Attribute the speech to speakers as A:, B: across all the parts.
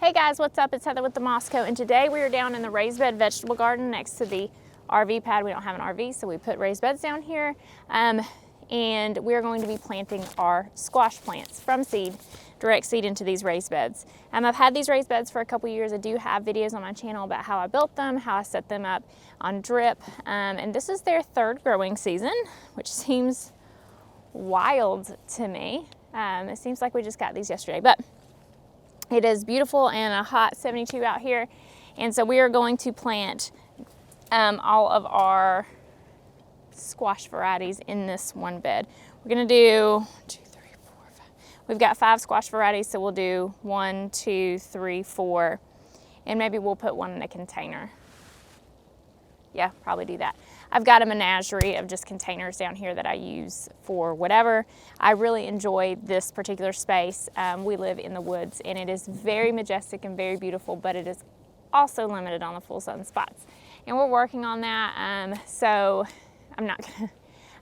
A: Hey guys, what's up? It's Heather with the Mosco, and today we are down in the raised bed vegetable garden next to the RV pad. We don't have an RV, so we put raised beds down here, and we're going to be planting our squash plants from seed, direct seed into these raised beds. I've had these raised beds for a couple years. I do have videos on my channel about how I built them, how I set them up on drip, and this is their third growing season, which seems wild to me. It seems like we just got these yesterday, but it is beautiful and a hot 72 out here, and so we are going to plant all of our squash varieties in this one bed. We're gonna do 2, 3, 4, 5. We've got 5 squash varieties, so we'll do 1, 2, 3, 4, and maybe we'll put one in a container. Yeah, probably do that. I've got a menagerie of just containers down here that I use for whatever. I really enjoy this particular space. We live in the woods, and it is very majestic and very beautiful, but it is also limited on the full sun spots. And we're working on that, so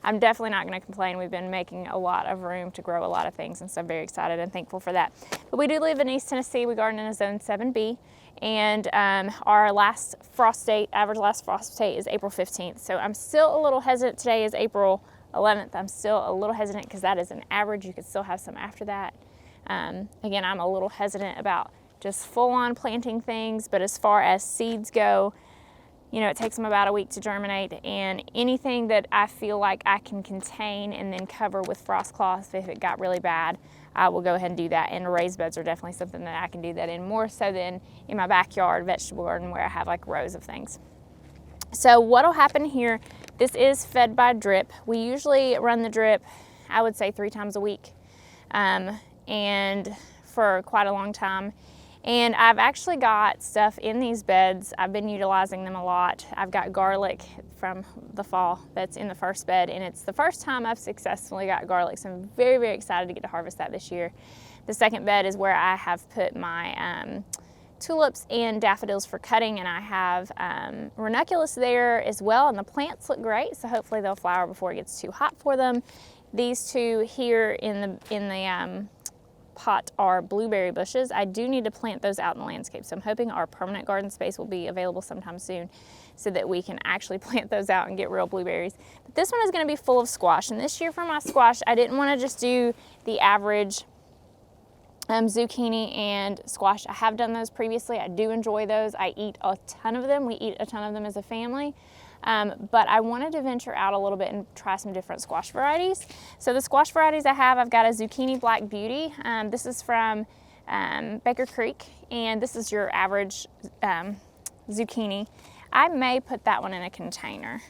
A: I'm definitely not gonna complain. We've been making a lot of room to grow a lot of things, and so I'm very excited and thankful for that. But we do live in East Tennessee. We garden in a zone 7B. And our last frost date, average last frost date, is April 15th. So I'm still a little hesitant. Today is April 11th. I'm still a little hesitant because that is an average. You could still have some after that. Again, I'm a little hesitant about just full on planting things, but as far as seeds go, you know, it takes them about a week to germinate, and anything that I feel like I can contain and then cover with frost cloth if it got really bad, I will go ahead and do that. And raised beds are definitely something that I can do that in, more so than in my backyard vegetable garden where I have like rows of things. So what'll happen here, this is fed by drip. We usually run the drip, I would say 3 times a week, and for quite a long time. And I've actually got stuff in these beds. I've been utilizing them a lot. I've got garlic from the fall that's in the first bed, and it's the first time I've successfully got garlic, so I'm very, very excited to get to harvest that this year. The second bed is where I have put my tulips and daffodils for cutting, and I have ranunculus there as well, and the plants look great, so hopefully they'll flower before it gets too hot for them. These two here in the pot are blueberry bushes. I do need to plant those out in the landscape, so I'm hoping our permanent garden space will be available sometime soon so that we can actually plant those out and get real blueberries. But this one is going to be full of squash, and this year for my squash, I didn't want to just do the average zucchini and squash. I have done those previously. I do enjoy those. I eat a ton of them. We eat a ton of them as a family. But I wanted to venture out a little bit and try some different squash varieties. So the squash varieties I have, I've got a zucchini black beauty. This is from Baker Creek, and this is your average zucchini. I may put that one in a container.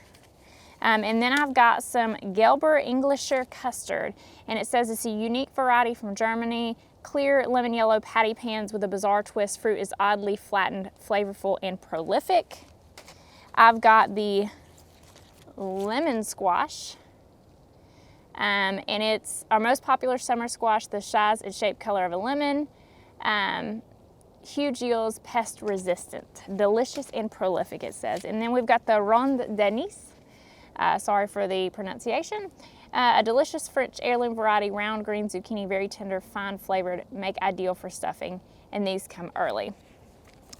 A: And then I've got some Gelber Englischer custard, and it says it's a unique variety from Germany. Clear lemon yellow patty pans with a bizarre twist. Fruit is oddly flattened, flavorful, and prolific. I've got the lemon squash, and it's our most popular summer squash. The size and shape color of a lemon, huge yields, pest resistant, delicious and prolific, it says. And then we've got the Ronde de Nice, sorry for the pronunciation, a delicious French heirloom variety, round green zucchini, very tender, fine flavored, make ideal for stuffing, and these come early.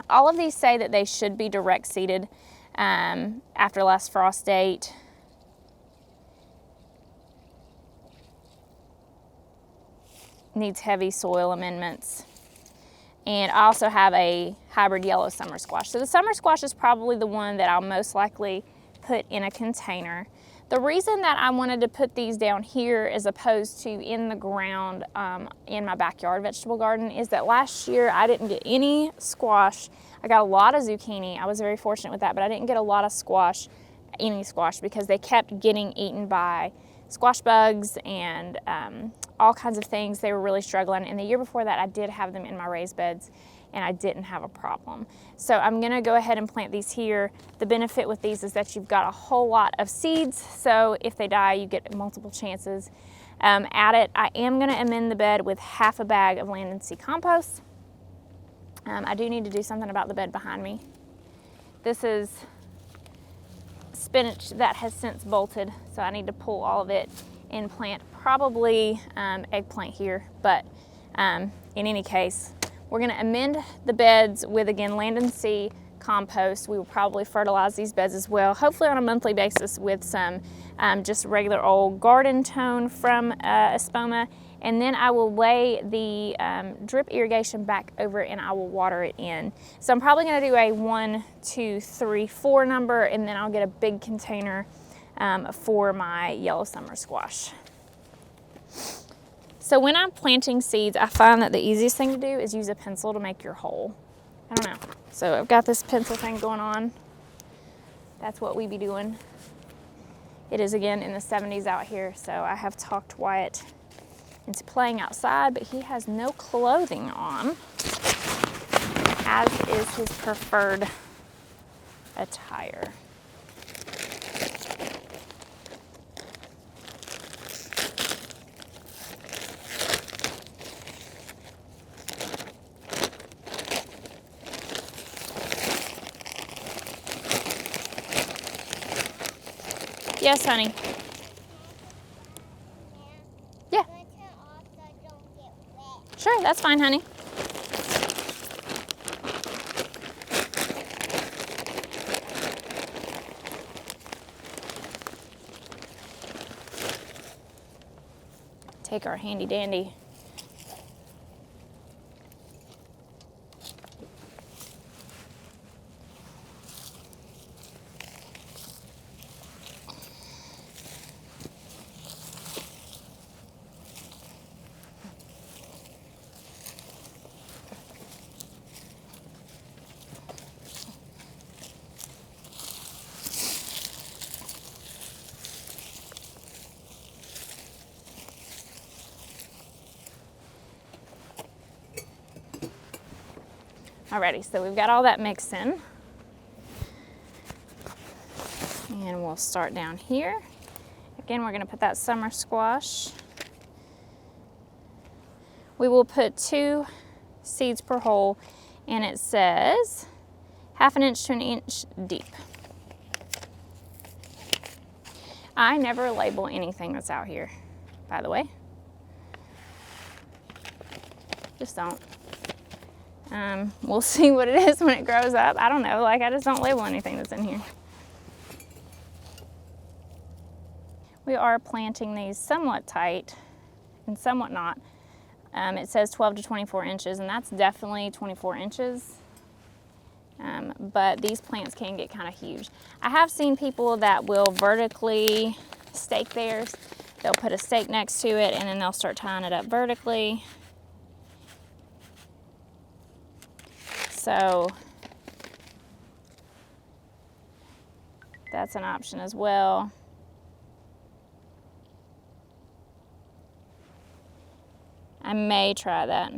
A: All of these say that they should be direct seeded after last frost date. Needs heavy soil amendments. And I also have a hybrid yellow summer squash. So the summer squash is probably the one that I'll most likely put in a container. The reason that I wanted to put these down here as opposed to in the ground in my backyard vegetable garden is that last year I didn't get any squash. I got a lot of zucchini. I was very fortunate with that, but I didn't get a lot of squash, any squash, because they kept getting eaten by squash bugs and all kinds of things. They were really struggling. And the year before that, I did have them in my raised beds, and I didn't have a problem. So I'm gonna go ahead and plant these here. The benefit with these is that you've got a whole lot of seeds, so if they die, you get multiple chances at it. I am gonna amend the bed with half a bag of Land and Sea compost. I do need to do something about the bed behind me. This is spinach that has since bolted, so I need to pull all of it and plant probably eggplant here, but in any case, We're gonna amend the beds with, again, Land and Sea compost. We will probably fertilize these beds as well, hopefully on a monthly basis with some just regular old garden tone from Espoma. And then I will lay the drip irrigation back over and I will water it in. So I'm probably gonna do a 1, 2, 3, 4 number, and then I'll get a big container for my yellow summer squash. So when I'm planting seeds, I find that the easiest thing to do is use a pencil to make your hole. I don't know. So I've got this pencil thing going on. That's what we be doing. It is, again, in the 70s out here, so I have talked Wyatt into playing outside, but he has no clothing on, as is his preferred attire. Yes, honey. Yeah. Sure, that's fine, honey. Take our handy dandy Alrighty, so we've got all that mixed in. And we'll start down here. Again, we're gonna put that summer squash. We will put 2 seeds per hole, and it says 1/2 inch to 1 inch deep. I never label anything that's out here, by the way. Just don't. We'll see what it is when it grows up. I don't know, like, I just don't label anything that's in here. We are planting these somewhat tight and somewhat not. It says 12 to 24 inches, and that's definitely 24 inches. But these plants can get kind of huge. I have seen people that will vertically stake theirs. They'll put a stake next to it, and then they'll start tying it up vertically. So that's an option as well. I may try that.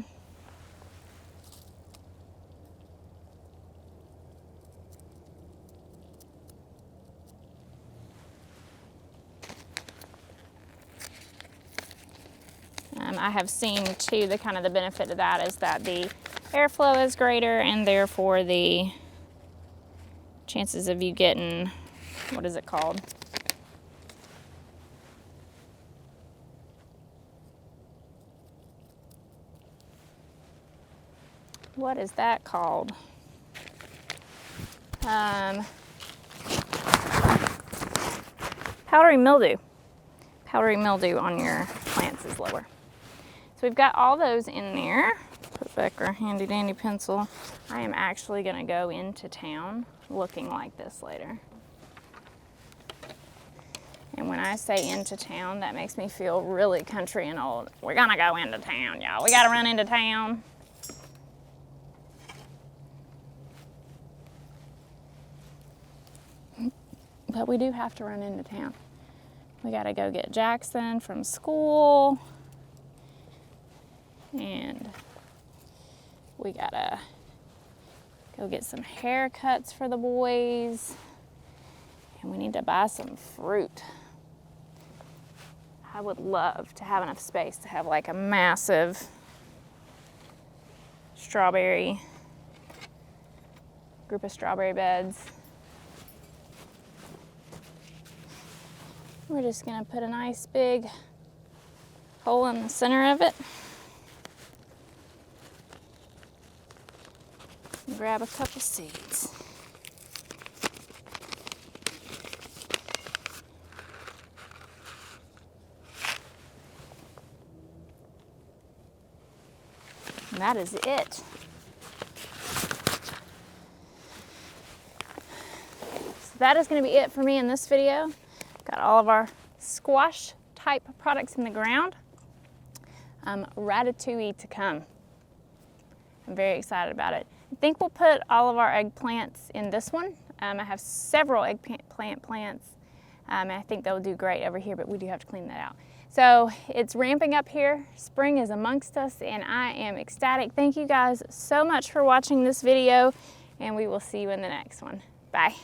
A: I have seen too, the kind of the benefit of that is that the airflow is greater, and therefore the chances of you getting, what is it called? What is that called? Powdery mildew. Powdery mildew on your plants is lower. So we've got all those in there. Put back our handy dandy pencil. I am actually gonna go into town looking like this later. And when I say into town, that makes me feel really country and old. We're gonna go into town, y'all. We gotta run into town. But we do have to run into town. We gotta go get Jackson from school. And we gotta go get some haircuts for the boys. And we need to buy some fruit. I would love to have enough space to have like a massive group of strawberry beds. We're just gonna put a nice big hole in the center of it. Grab a couple seeds. And that is it. So that is going to be it for me in this video. Got all of our squash type products in the ground. Ratatouille to come. I'm very excited about it. I think we'll put all of our eggplants in this one. I have several eggplant plants, and I think they'll do great over here, but we do have to clean that out. So it's ramping up here. Spring is amongst us, and I am ecstatic. Thank you guys so much for watching this video, and we will see you in the next one. Bye.